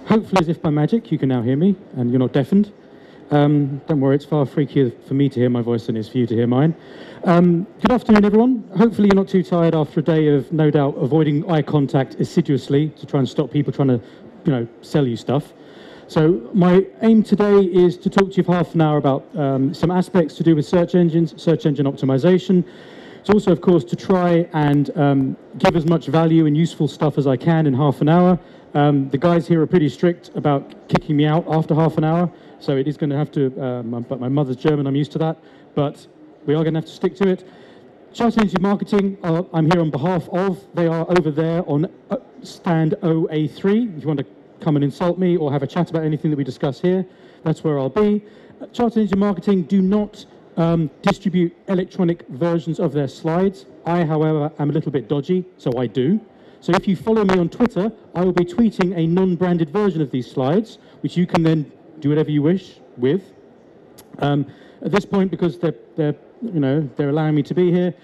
Hopefully, as if by magic, you can now hear me and you're not deafened. Don't worry, it's far freakier for me to hear my voice than it is for you to hear mine. Good afternoon, everyone. Hopefully you're not too tired after a day of, no doubt, avoiding eye contact assiduously to try and stop people trying to, sell you stuff. So my aim today is to talk to you for half an hour about some aspects to do with search engines, search engine optimization. It's also, of course, to try and give as much value and useful stuff as I can in half an hour. The guys here are pretty strict about kicking me out after half an hour, so it is going to have to, but my mother's German, I'm used to that, but we are going to have to stick to it. Chartered Engine Marketing, I'm here on behalf of, they are over there on stand OA3. If you want to come and insult me or have a chat about anything that we discuss here, that's where I'll be. Chartered Engine Marketing do not distribute electronic versions of their slides. I, however, am a little bit dodgy, so I do. So if you follow me on Twitter, I will be tweeting a non-branded version of these slides, which you can then do whatever you wish with. At this point, because they're allowing me to be here,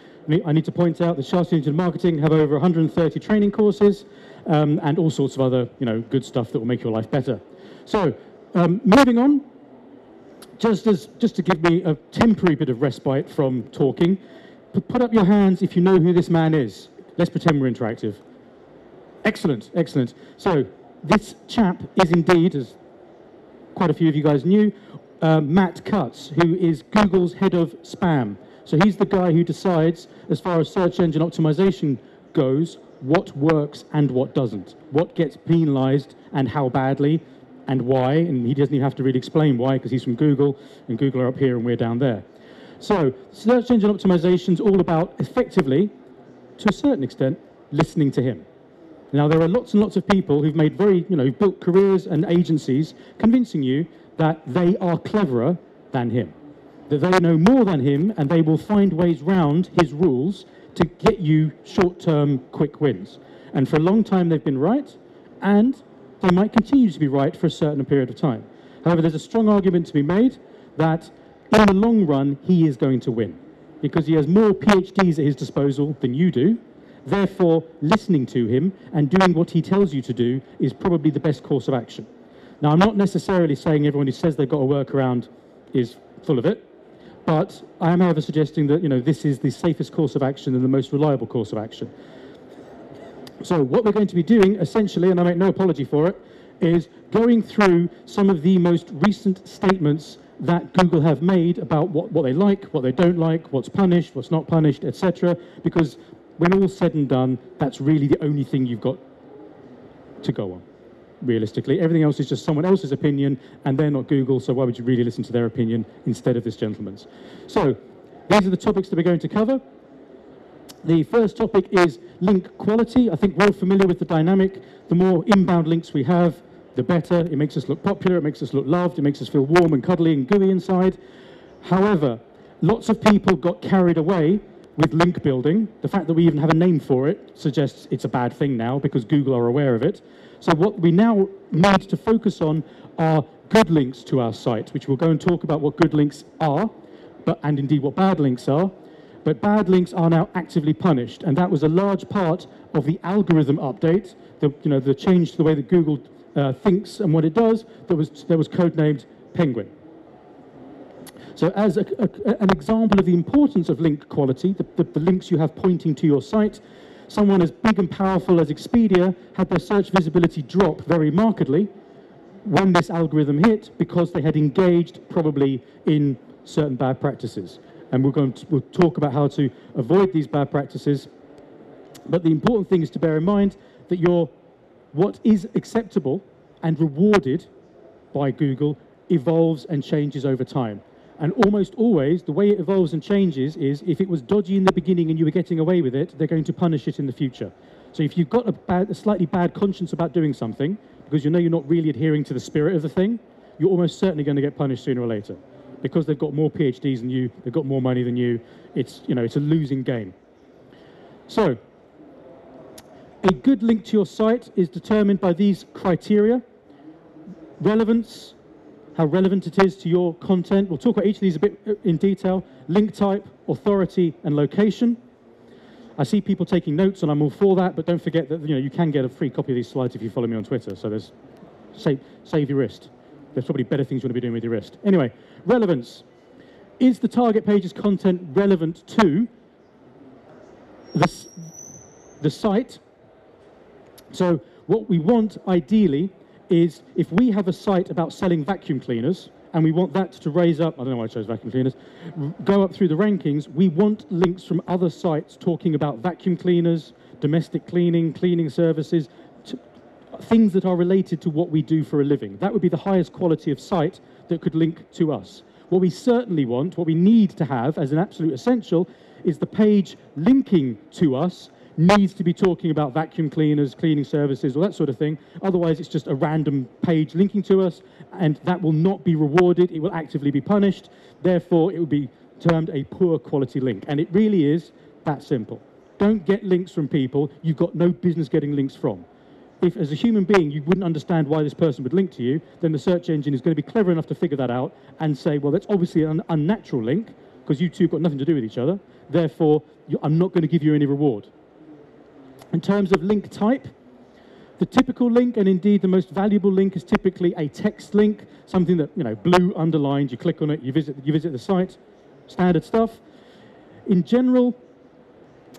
I need to point out that Chartered Engine Marketing have over 130 training courses and all sorts of other, good stuff that will make your life better. So, moving on, just to give me a temporary bit of respite from talking, put up your hands if you know who this man is. Let's pretend we're interactive. Excellent, excellent. So this chap is indeed, as quite a few of you guys knew, Matt Cutts, who is Google's head of spam. So he's the guy who decides, as far as search engine optimization goes, what works and what doesn't, what gets penalized and how badly and why, and he doesn't even have to really explain why because he's from Google, and Google are up here and we're down there. So search engine optimization is all about, effectively, to a certain extent, listening to him. Now, there are lots and lots of people who've made built careers and agencies convincing you that they are cleverer than him, that they know more than him, and they will find ways round his rules to get you short-term quick wins. And for a long time, they've been right, and they might continue to be right for a certain period of time. However, there's a strong argument to be made that in the long run, he is going to win, because he has more PhDs at his disposal than you do. Therefore, listening to him and doing what he tells you to do is probably the best course of action. Now, I'm not necessarily saying everyone who says they've got a workaround is full of it, but I am, however, suggesting that this is the safest course of action and the most reliable course of action. So what we're going to be doing, essentially, and I make no apology for it, is going through some of the most recent statements that Google have made about what they like, what they don't like, what's punished, what's not punished, etc. Because when all's said and done, that's really the only thing you've got to go on, realistically. Everything else is just someone else's opinion, and they're not Google, so why would you really listen to their opinion instead of this gentleman's? So these are the topics that we're going to cover. The first topic is link quality. I think we're all familiar with the dynamic. The more inbound links we have, the better. It makes us look popular, it makes us look loved, it makes us feel warm and cuddly and gooey inside. However, lots of people got carried away with link building. The fact that we even have a name for it suggests it's a bad thing now because Google are aware of it. So what we now need to focus on are good links to our site, which we'll go and talk about what good links are, and indeed what bad links are. But bad links are now actively punished, and that was a large part of the algorithm update, the change to the way that Google thinks and what it does, that was codenamed Penguin. So as an example of the importance of link quality, the links you have pointing to your site, someone as big and powerful as Expedia had their search visibility drop very markedly when this algorithm hit because they had engaged probably in certain bad practices. And we'll talk about how to avoid these bad practices. But the important thing is to bear in mind that what is acceptable and rewarded by Google evolves and changes over time. And almost always, the way it evolves and changes is if it was dodgy in the beginning and you were getting away with it, they're going to punish it in the future. So if you've got a slightly bad conscience about doing something, because you're not really adhering to the spirit of the thing, you're almost certainly going to get punished sooner or later. Because they've got more PhDs than you, they've got more money than you, it's a losing game. So, a good link to your site is determined by these criteria. Relevance, how relevant it is to your content. We'll talk about each of these a bit in detail. Link type, authority, and location. I see people taking notes, and I'm all for that, but don't forget that you can get a free copy of these slides if you follow me on Twitter. So there's Save your wrist. There's probably better things you want to be doing with your wrist. Anyway, relevance. Is the target page's content relevant to the site? So what we want, ideally, is if we have a site about selling vacuum cleaners, and we want that to raise up, I don't know why I chose vacuum cleaners, go up through the rankings, we want links from other sites talking about vacuum cleaners, domestic cleaning, cleaning services, things that are related to what we do for a living. That would be the highest quality of site that could link to us. What we certainly want, what we need to have as an absolute essential, is the page linking to us needs to be talking about vacuum cleaners, cleaning services, or that sort of thing. Otherwise, it's just a random page linking to us, and that will not be rewarded. It will actively be punished. Therefore, it will be termed a poor quality link. And it really is that simple. Don't get links from people you've got no business getting links from. If, as a human being, you wouldn't understand why this person would link to you, then the search engine is going to be clever enough to figure that out and say, well, that's obviously an unnatural link, because you two have got nothing to do with each other. Therefore, I'm not going to give you any reward. In terms of link type, the typical link, and indeed the most valuable link, is typically a text link, something that, blue underlined, you click on it, you visit the site, standard stuff. In general,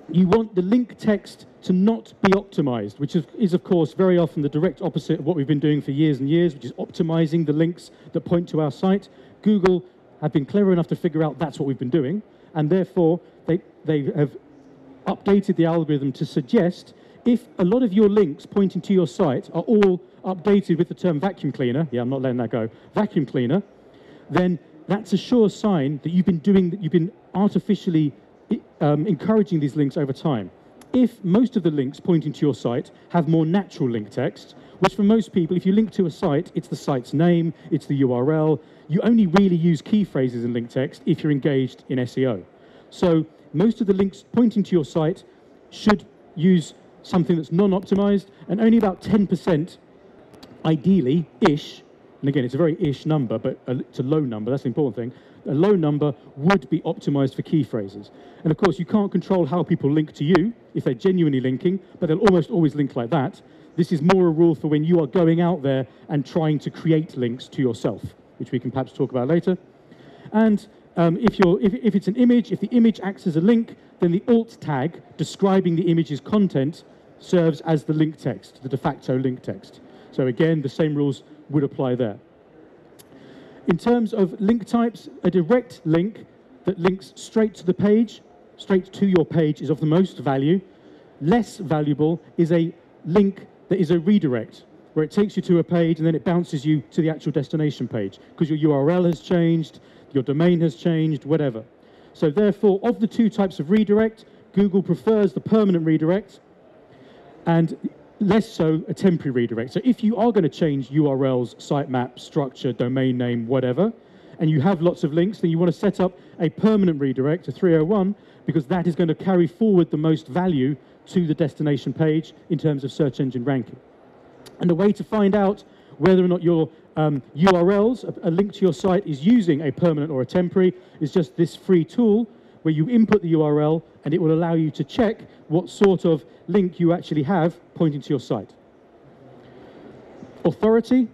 you want the link text to not be optimized, which is of course very often the direct opposite of what we've been doing for years and years, which is optimizing the links that point to our site. Google have been clever enough to figure out that's what we've been doing, and therefore they have updated the algorithm to suggest if a lot of your links pointing to your site are all updated with the term vacuum cleaner, yeah, I'm not letting that go, vacuum cleaner, then that's a sure sign that you've been artificially encouraging these links over time. If most of the links pointing to your site have more natural link text, which for most people, if you link to a site, it's the site's name, it's the URL. You only really use key phrases in link text if you're engaged in SEO. So most of the links pointing to your site should use something that's non-optimized, and only about 10%, ideally-ish, and again, it's a very ish number, but it's a low number, that's the important thing, a low number would be optimized for key phrases. And of course, you can't control how people link to you if they're genuinely linking, but they'll almost always link like that. This is more a rule for when you are going out there and trying to create links to yourself, which we can perhaps talk about later. And if it's an image, if the image acts as a link, then the alt tag describing the image's content serves as the link text, the de facto link text. So again, the same rules would apply there. In terms of link types, a direct link that links straight to the page, straight to your page, is of the most value. Less valuable is a link that is a redirect, where it takes you to a page and then it bounces you to the actual destination page, because your URL has changed, your domain has changed, whatever. So therefore, of the two types of redirect, Google prefers the permanent redirect and less so a temporary redirect. So if you are going to change URLs, sitemap, structure, domain name, whatever, and you have lots of links, then you want to set up a permanent redirect, a 301, because that is going to carry forward the most value to the destination page in terms of search engine ranking. And the way to find out whether or not your URLs, a link to your site, is using a permanent or a temporary, is just this free tool where you input the URL and it will allow you to check what sort of link you actually have pointing to your site. Authority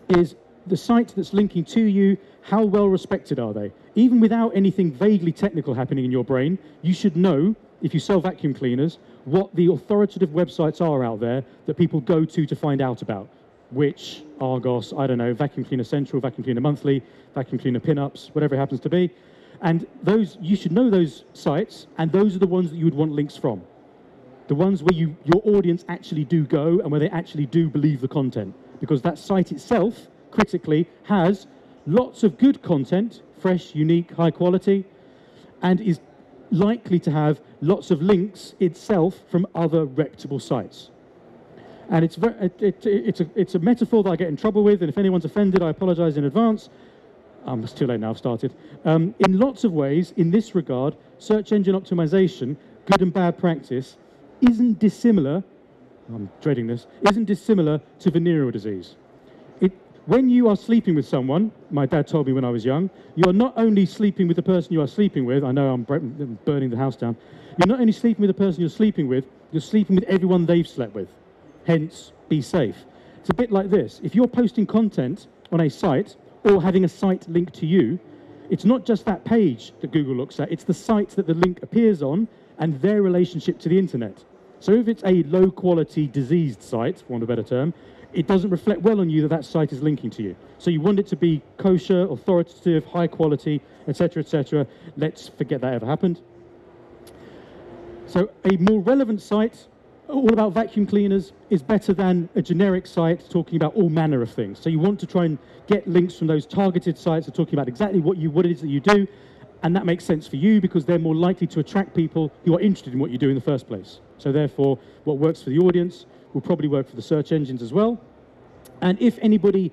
is the site that's linking to you. How well respected are they? Even without anything vaguely technical happening in your brain, you should know, if you sell vacuum cleaners, what the authoritative websites are out there that people go to find out about. Which, Argos, I don't know, Vacuum Cleaner Central, Vacuum Cleaner Monthly, Vacuum Cleaner Pinups, whatever it happens to be. And those, you should know those sites, and those are the ones that you would want links from. The ones where your audience actually do go and where they actually do believe the content. Because that site itself, critically, has lots of good content, fresh, unique, high quality, and is likely to have lots of links itself from other reputable sites. And it's a metaphor that I get in trouble with, and if anyone's offended, I apologize in advance. It's too late now, I've started. In lots of ways, in this regard, search engine optimization, good and bad practice, isn't dissimilar, I'm dreading this, isn't dissimilar to venereal disease. When you are sleeping with someone, my dad told me when I was young, you are not only sleeping with the person you are sleeping with, I know I'm burning the house down, you're not only sleeping with the person you're sleeping with everyone they've slept with. Hence, be safe. It's a bit like this. If you're posting content on a site or having a site linked to you, it's not just that page that Google looks at, it's the site that the link appears on and their relationship to the internet. So if it's a low-quality, diseased site, for want of a better term, it doesn't reflect well on you that that site is linking to you. So you want it to be kosher, authoritative, high quality, etc., etc. Let's forget that ever happened. So a more relevant site, all about vacuum cleaners, is better than a generic site talking about all manner of things. So you want to try and get links from those targeted sites that are talking about exactly what it is that you do, and that makes sense for you because they're more likely to attract people who are interested in what you do in the first place. So therefore, what works for the audience will probably work for the search engines as well. And if anybody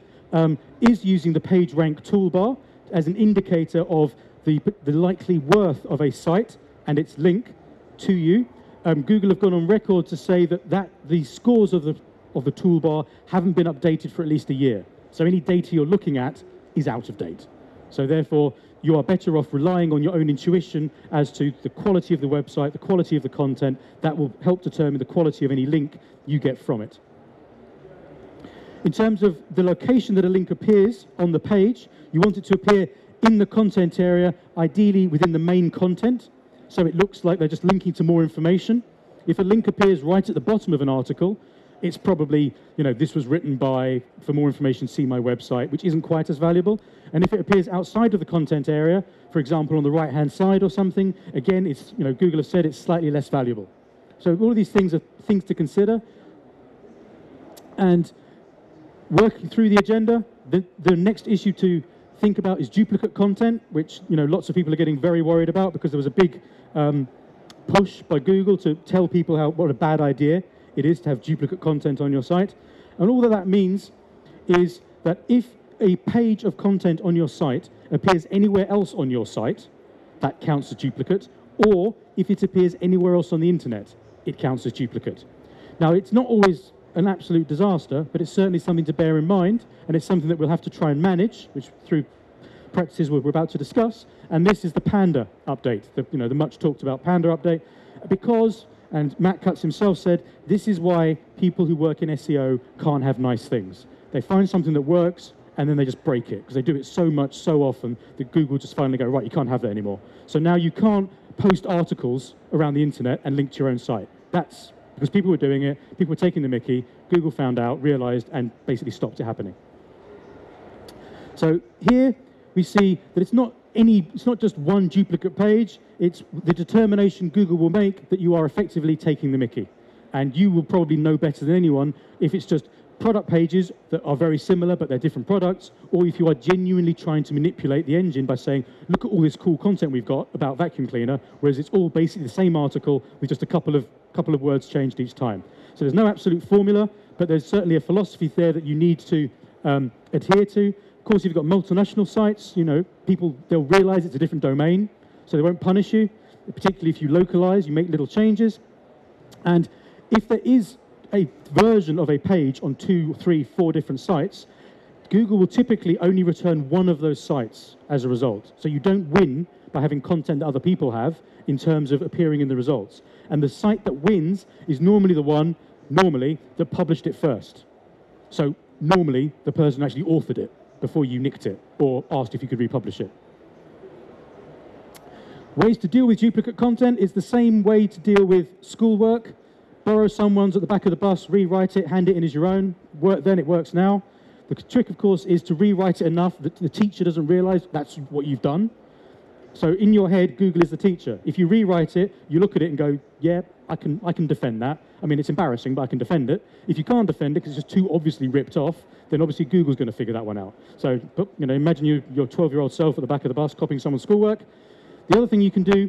is using the PageRank toolbar as an indicator of the likely worth of a site and its link to you, Google have gone on record to say that the scores of the toolbar haven't been updated for at least a year. So any data you're looking at is out of date. So therefore, you are better off relying on your own intuition as to the quality of the website, the quality of the content. That will help determine the quality of any link you get from it. In terms of the location that a link appears on the page, you want it to appear in the content area, ideally within the main content, so it looks like they're just linking to more information. If a link appears right at the bottom of an article, it's probably, this was written by, for more information, see my website, which isn't quite as valuable. And if it appears outside of the content area, for example, on the right-hand side or something, again, it's, Google have said it's slightly less valuable. So all of these things are things to consider. And working through the agenda, the next issue to think about is duplicate content, which, lots of people are getting very worried about because there was a big push by Google to tell people what a bad idea it is to have duplicate content on your site. And all that means is that if a page of content on your site appears anywhere else on your site, that counts as duplicate, or if it appears anywhere else on the internet, it counts as duplicate. Now, it's not always an absolute disaster, but it's certainly something to bear in mind, and it's something that we'll have to try and manage, which through practices we're about to discuss. And this is the Panda update, the much talked about Panda update, because, and Matt Cutts himself said, this is why people who work in SEO can't have nice things. They find something that works, and then they just break it, because they do it so much, so often, that Google just finally go, right, you can't have that anymore. So now you can't post articles around the internet and link to your own site. That's because people were doing it, people were taking the mickey, Google found out, realized, and basically stopped it happening. So here we see that it's not just one duplicate page, it's the determination Google will make that you are effectively taking the mickey. And you will probably know better than anyone if it's just product pages that are very similar but they're different products, or if you are genuinely trying to manipulate the engine by saying, look at all this cool content we've got about vacuum cleaner, whereas it's all basically the same article with just a couple of words changed each time. So there's no absolute formula, but there's certainly a philosophy there that you need to adhere to. Of course, if you've got multinational sites, they'll realize it's a different domain, so they won't punish you, particularly if you localize, you make little changes. And if there is a version of a page on 2, 3, 4 different sites, Google will typically only return one of those sites as a result. So you don't win by having content that other people have in terms of appearing in the results. And the site that wins is normally the one, that published it first. So normally the person actually authored it before you nicked it or asked if you could republish it. Ways to deal with duplicate content is the same way to deal with schoolwork. Borrow someone's at the back of the bus, rewrite it, hand it in as your own. Then it works now. The trick, of course, is to rewrite it enough that the teacher doesn't realize that's what you've done. So in your head, Google is the teacher. If you rewrite it, you look at it and go, yeah, I can defend that. I mean, it's embarrassing, but I can defend it. If you can't defend it because it's just too obviously ripped off, then obviously Google's going to figure that one out. So, imagine your 12-year-old self at the back of the bus copying someone's schoolwork. The other thing you can do,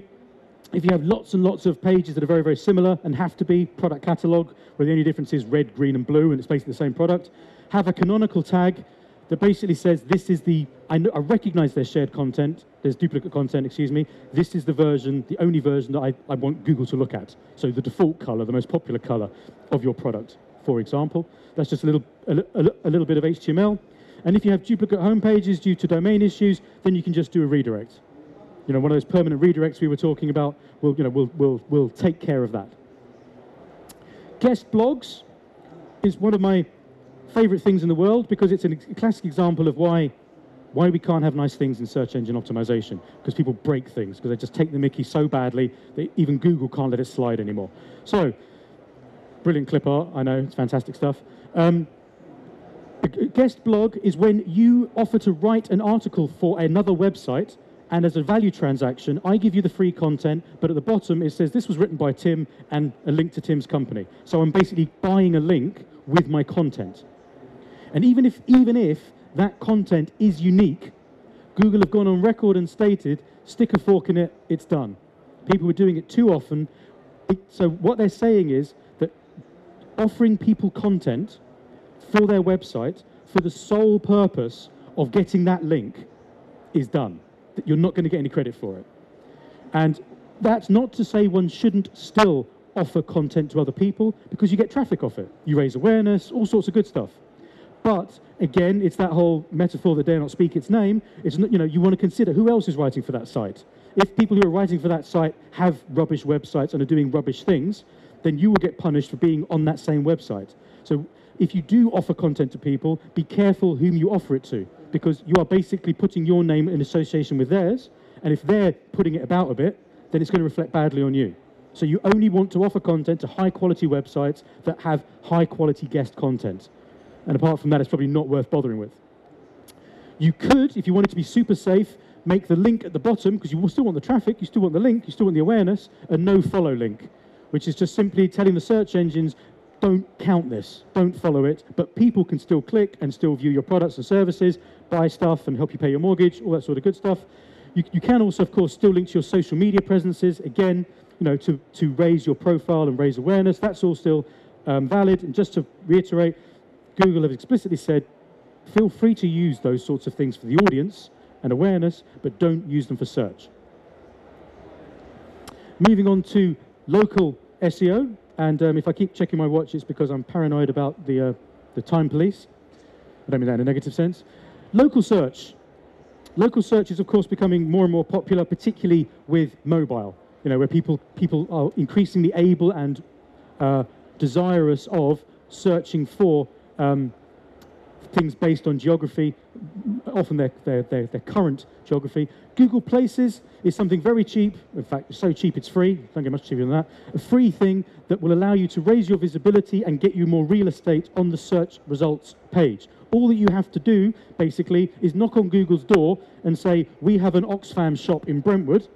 if you have lots and lots of pages that are very, very similar and have to be product catalog, where the only difference is red, green, and blue, and it's basically the same product, have a canonical tag that basically says, this is I recognize there's shared content, there's duplicate content, excuse me, this is the only version that I want Google to look at. So the default color, the most popular color of your product, for example. That's just a little bit of HTML. And if you have duplicate home pages due to domain issues, then you can just do a redirect. One of those permanent redirects we were talking about, we'll take care of that. Guest blogs is one of my favorite things in the world because it's a classic example of why we can't have nice things in search engine optimization, because people break things, because they just take the mickey so badly that even Google can't let it slide anymore. So, brilliant clip art, I know, it's fantastic stuff. A guest blog is when you offer to write an article for another website, and as a value transaction, I give you the free content, but at the bottom it says this was written by Tim and a link to Tim's company. So I'm basically buying a link with my content. And even if that content is unique, Google have gone on record and stated, stick a fork in it, it's done. People were doing it too often. So what they're saying is that offering people content for their website for the sole purpose of getting that link is done. That you're not going to get any credit for it. And that's not to say one shouldn't still offer content to other people, because you get traffic off it. You raise awareness, all sorts of good stuff. But again, it's that whole metaphor that dare not speak its name. It's not, you want to consider who else is writing for that site. If people who are writing for that site have rubbish websites and are doing rubbish things, then you will get punished for being on that same website. So if you do offer content to people, be careful whom you offer it to, because you are basically putting your name in association with theirs, and if they're putting it about a bit, then it's going to reflect badly on you. So you only want to offer content to high-quality websites that have high-quality guest content. And apart from that, it's probably not worth bothering with. You could, if you wanted to be super safe, make the link at the bottom, because you will still want the traffic, you still want the link, you still want the awareness, a no-follow link, which is just simply telling the search engines, don't count this, don't follow it, but people can still click and still view your products and services, buy stuff and help you pay your mortgage, all that sort of good stuff. You can also, of course, still link to your social media presences, again, to raise your profile and raise awareness. That's all still valid. And just to reiterate, Google have explicitly said, feel free to use those sorts of things for the audience and awareness, but don't use them for search. Moving on to local SEO, and if I keep checking my watch, it's because I'm paranoid about the time police. I don't mean that in a negative sense. Local search. Local search is, of course, becoming more and more popular, particularly with mobile, where people are increasingly able and desirous of searching for things based on geography, often their current geography. Google Places is something very cheap. In fact, it's so cheap it's free. Don't get much cheaper than that. A free thing that will allow you to raise your visibility and get you more real estate on the search results page. All that you have to do, basically, is knock on Google's door and say, we have an Oxfam shop in Brentwood.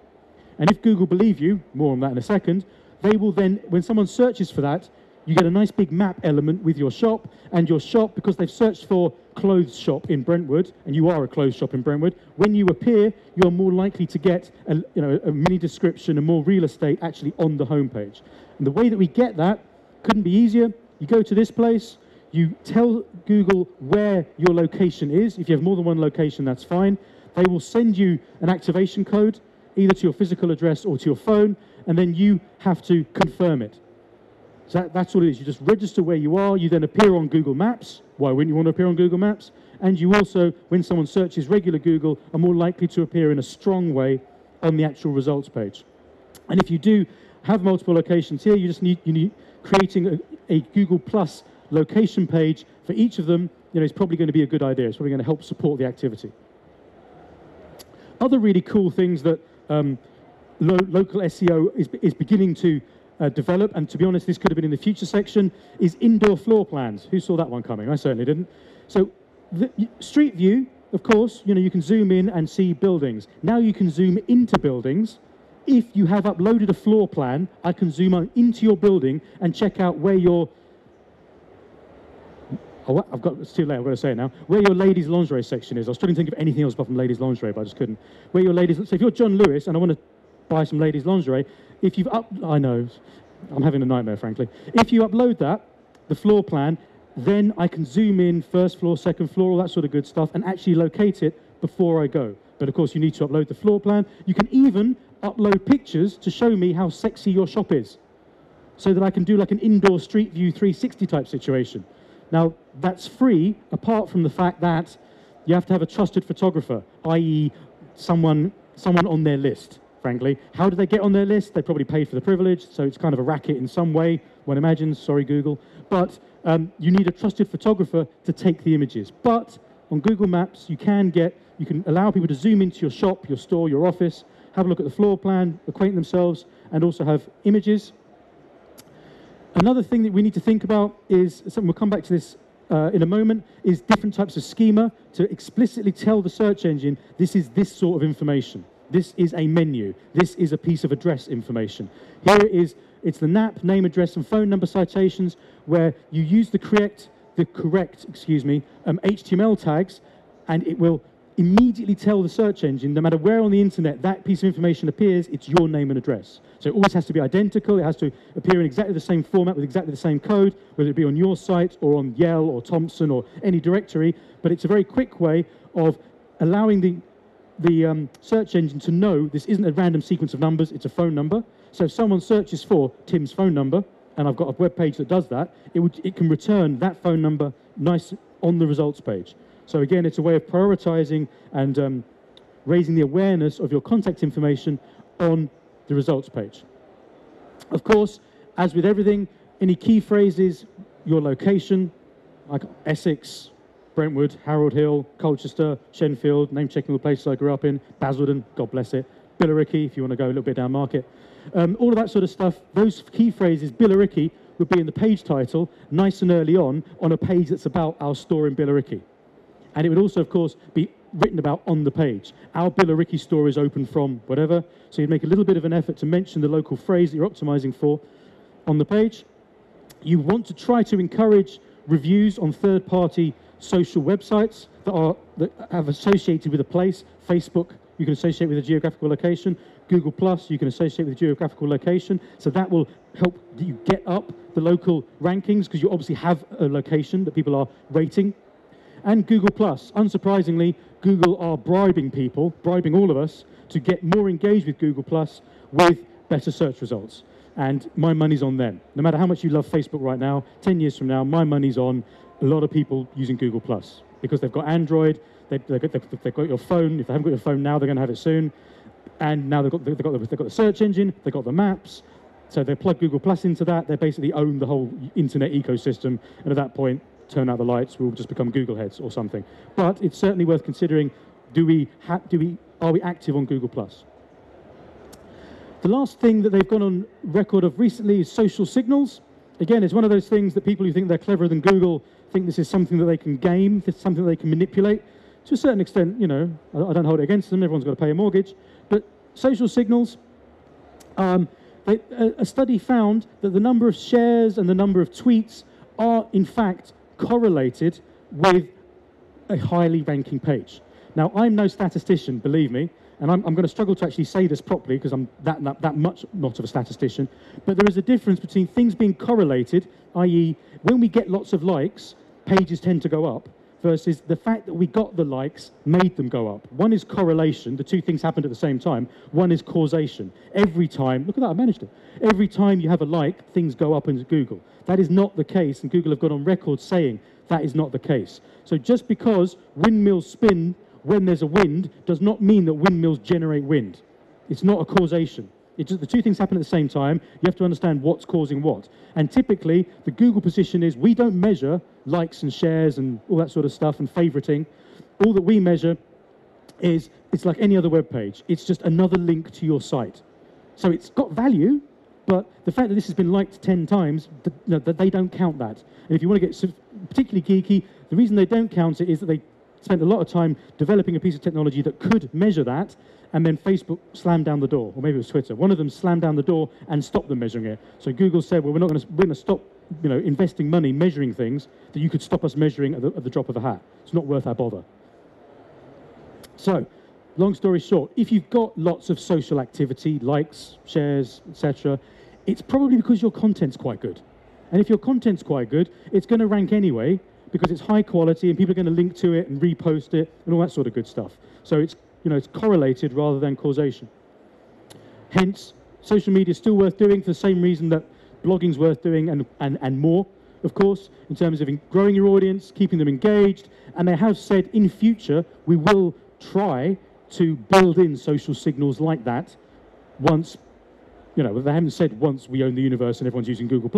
And if Google believe you, more on that in a second, they will then, when someone searches for that, you get a nice big map element with your shop, and your shop, because they've searched for clothes shop in Brentwood, and you are a clothes shop in Brentwood, when you appear, you're more likely to get a mini description and more real estate actually on the homepage. And the way that we get that couldn't be easier. You go to this place, you tell Google where your location is. If you have more than one location, that's fine. They will send you an activation code, either to your physical address or to your phone, and then you have to confirm it. So that's what it is. You just register where you are. You then appear on Google Maps. Why wouldn't you want to appear on Google Maps? And you also, when someone searches regular Google, are more likely to appear in a strong way on the actual results page. And if you do have multiple locations here, you need creating a Google Plus location page for each of them. It's probably going to be a good idea. It's probably going to help support the activity. Other really cool things that local SEO is beginning to develop, and to be honest, this could have been in the future section, is indoor floor plans. Who saw that one coming? I certainly didn't. So Street View, of course, you can zoom in and see buildings. Now you can zoom into buildings. If you have uploaded a floor plan, I can zoom into your building and check out where your... Oh, it's too late, I've got to say it now. Where your ladies' lingerie section is. I was trying to think of anything else apart from ladies' lingerie, but I just couldn't. Where your ladies... So if you're John Lewis and I want to buy some ladies' lingerie, if you've I know, I'm having a nightmare, frankly. If you upload that, the floor plan, then I can zoom in first floor, second floor, all that sort of good stuff, and actually locate it before I go. But of course, you need to upload the floor plan. You can even upload pictures to show me how sexy your shop is, so that I can do like an indoor Street View 360 type situation. Now, that's free, apart from the fact that you have to have a trusted photographer, i.e. someone on their list. frankly. How did they get on their list? They probably paid for the privilege, so it's kind of a racket in some way, one imagines, sorry Google. But you need a trusted photographer to take the images. But on Google Maps, you can allow people to zoom into your shop, your store, your office, have a look at the floor plan, acquaint themselves, and also have images. Another thing that we need to think about is, something we'll come back to this in a moment, is different types of schema to explicitly tell the search engine, this is this sort of information. This is a menu. This is a piece of address information. Here it is, it's the NAP, name, address, and phone number citations, where you use the correct HTML tags, and it will immediately tell the search engine, no matter where on the internet that piece of information appears, it's your name and address. So it always has to be identical. It has to appear in exactly the same format with exactly the same code, whether it be on your site or on Yell or Thompson or any directory. But it's a very quick way of allowing the search engine to know this isn't a random sequence of numbers, it's a phone number. So if someone searches for Tim's phone number, and I've got a web page that does that, it can return that phone number nice on the results page. So again, it's a way of prioritizing and raising the awareness of your contact information on the results page. Of course, as with everything, any key phrases, your location, like Essex, Brentwood, Harold Hill, Colchester, Shenfield, name-checking all the places I grew up in, Basildon, God bless it, Billericay, if you want to go a little bit down market. All of that sort of stuff, those key phrases, Billericay, would be in the page title, nice and early on a page that's about our store in Billericay. And it would also, of course, be written about on the page. Our Billericay store is open from whatever, so you'd make a little bit of an effort to mention the local phrase that you're optimizing for on the page. You want to try to encourage reviews on third-party social websites that have associated with a place. Facebook, you can associate with a geographical location. Google Plus, you can associate with a geographical location. So that will help you get up the local rankings, because you obviously have a location that people are rating. And Google Plus, unsurprisingly, Google are bribing people, bribing all of us, to get more engaged with Google Plus with better search results. And my money's on them. No matter how much you love Facebook right now, 10 years from now, my money's on a lot of people using Google Plus, because they've got Android, they've got your phone. If they haven't got your phone now, they're going to have it soon. And now they've got the search engine, they've got the maps. So they plug Google Plus into that. They basically own the whole internet ecosystem. And at that point, turn out the lights, we'll just become Google heads or something. But it's certainly worth considering, are we active on Google Plus? The last thing that they've gone on record of recently is social signals. Again, it's one of those things that people who think they're cleverer than Google think this is something that they can game, this is something that they can manipulate. To a certain extent, you know, I don't hold it against them, everyone's got to pay a mortgage. But social signals, a study found that the number of shares and the number of tweets are, in fact, correlated with a highly ranking page. Now, I'm no statistician, believe me, and I'm going to struggle to actually say this properly because I'm that much not of a statistician, but there is a difference between things being correlated, i.e. when we get lots of likes, pages tend to go up, versus the fact that we got the likes made them go up. One is correlation, the two things happened at the same time. One is causation. Every time, look at that, I managed it. Every time you have a like, things go up in Google. That is not the case, and Google have got on record saying that is not the case. So just because windmills spin when there's a wind does not mean that windmills generate wind. It's not a causation. It's just the two things happen at the same time. You have to understand what's causing what. And typically, the Google position is we don't measure likes and shares and all that sort of stuff and favoriting. All that we measure is it's like any other web page. It's just another link to your site. So it's got value, but the fact that this has been liked 10 times, that they don't count that. And if you want to get particularly geeky, the reason they don't count it is that they spent a lot of time developing a piece of technology that could measure that, and then Facebook slammed down the door, or maybe it was Twitter. One of them slammed down the door and stopped them measuring it. So Google said, well, we're going to stop, investing money measuring things that you could stop us measuring at the drop of a hat. It's not worth our bother. So, long story short, if you've got lots of social activity, likes, shares, etc., it's probably because your content's quite good. And if your content's quite good, it's going to rank anyway, because it's high quality and people are going to link to it and repost it and all that sort of good stuff. So it's correlated rather than causation. Hence, social media is still worth doing for the same reason that blogging's worth doing and more, of course, in terms of growing your audience, keeping them engaged. And they have said in future, we will try to build in social signals like that once, they haven't said once we own the universe and everyone's using Google+,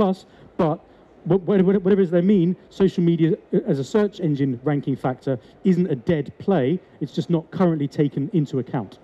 but whatever it is they mean, social media as a search engine ranking factor isn't a dead play, it's just not currently taken into account.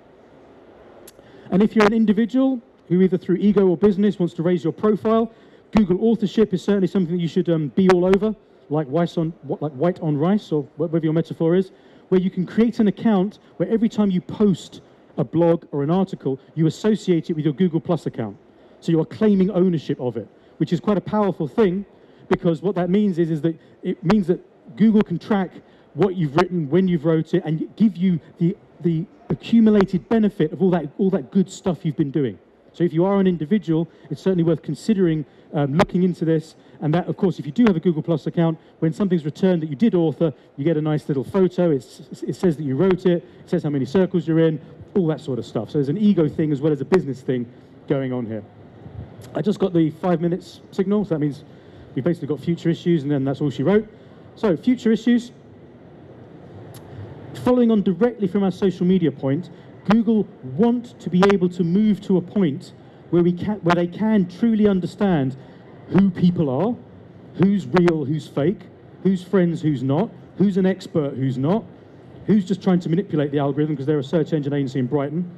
And if you're an individual who either through ego or business wants to raise your profile, Google Authorship is certainly something that you should be all over, like white on rice, or whatever your metaphor is, where you can create an account where every time you post a blog or an article, you associate it with your Google Plus account. So you are claiming ownership of it, which is quite a powerful thing, because what that means is that it means that Google can track what you've written, when you've wrote it, and give you the accumulated benefit of all that good stuff you've been doing. So if you are an individual, it's certainly worth considering looking into this. And that, of course, if you do have a Google Plus account, when something's returned that you did author, you get a nice little photo. It says that you wrote it. It says how many circles you're in, all that sort of stuff. So there's an ego thing as well as a business thing going on here. I just got the 5 minutes signal, so that means we've basically got future issues, and then that's all she wrote. So future issues. Following on directly from our social media point, Google want to be able to move to a point where they can truly understand who people are, who's real, who's fake, who's friends, who's not, who's an expert, who's not, who's just trying to manipulate the algorithm because they're a search engine agency in Brighton.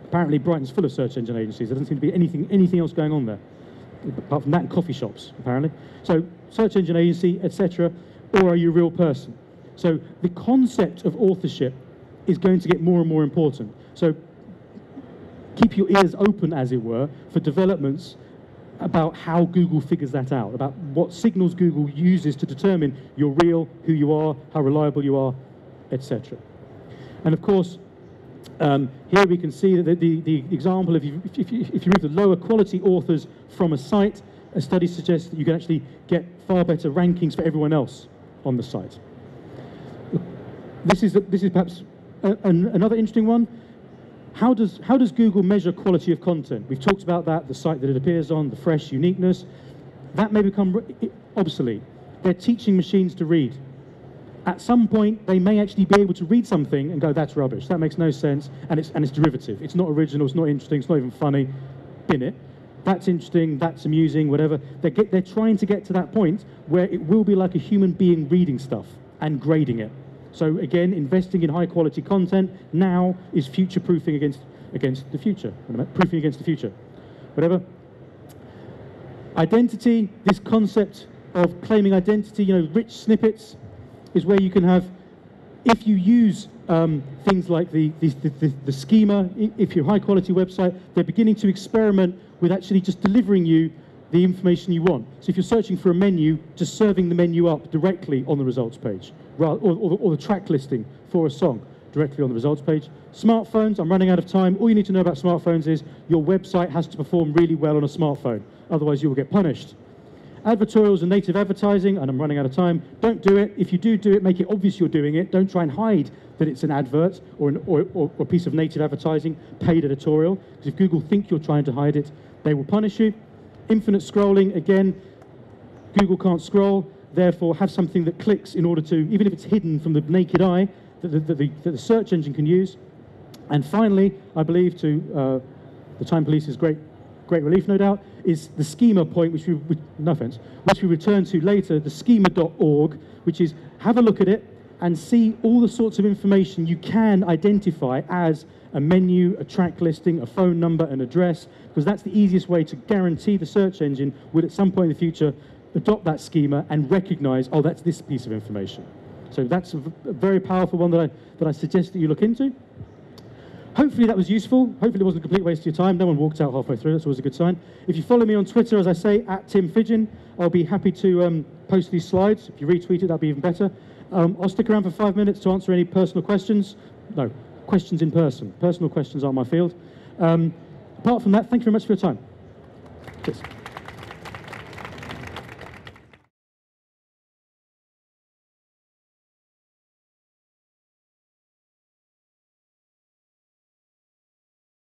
Apparently Brighton's full of search engine agencies. There doesn't seem to be anything else going on there, apart from that and coffee shops, apparently. So search engine agency, etc., or are you a real person? So the concept of authorship is going to get more and more important. So keep your ears open, as it were, for developments about how Google figures that out, about what signals Google uses to determine you're real, who you are, how reliable you are, etc. And of course, here we can see that the example, if you remove the lower quality authors from a site, a study suggests that you can actually get far better rankings for everyone else on the site. This is perhaps another interesting one. How does Google measure quality of content? We've talked about that, the site that it appears on, the fresh uniqueness. That may become obsolete. They're teaching machines to read. At some point, they may actually be able to read something and go, that's rubbish, that makes no sense, and it's derivative. It's not original, it's not interesting, it's not even funny. Bin it. That's interesting, that's amusing, whatever. They're trying to get to that point where it will be like a human being reading stuff and grading it. So again, investing in high quality content now is future-proofing against the future. Proofing against the future. Whatever. Identity, this concept of claiming identity, rich snippets is where you can have, if you use things like the schema, if you're a high quality website, they're beginning to experiment with actually just delivering you the information you want. So if you're searching for a menu, just serving the menu up directly on the results page, or the track listing for a song directly on the results page. Smartphones, I'm running out of time. All you need to know about smartphones is your website has to perform really well on a smartphone, otherwise you will get punished. Advertorials and native advertising, and I'm running out of time. Don't do it. If you do it, make it obvious you're doing it. Don't try and hide that it's an advert or a piece of native advertising, paid editorial, because if Google think you're trying to hide it, they will punish you. Infinite scrolling, again, Google can't scroll, therefore have something that clicks in order to, even if it's hidden from the naked eye, that the search engine can use. And finally, I believe to the Time Police's great relief, no doubt, is the schema point, which no offense, which we return to later, the schema.org, which is have a look at it and see all the sorts of information you can identify as a menu, a track listing, a phone number, an address, because that's the easiest way to guarantee the search engine will at some point in the future adopt that schema and recognize, oh, that's this piece of information. So that's a very powerful one that I suggest that you look into. Hopefully that was useful. Hopefully it wasn't a complete waste of your time. No one walked out halfway through. That's always a good sign. If you follow me on Twitter, as I say, @Tim Fidgeon, I'll be happy to post these slides. If you retweet it, that'd be even better. I'll stick around for 5 minutes to answer any personal questions. No, questions in person. Personal questions aren't my field. Apart from that, thank you very much for your time. Cheers.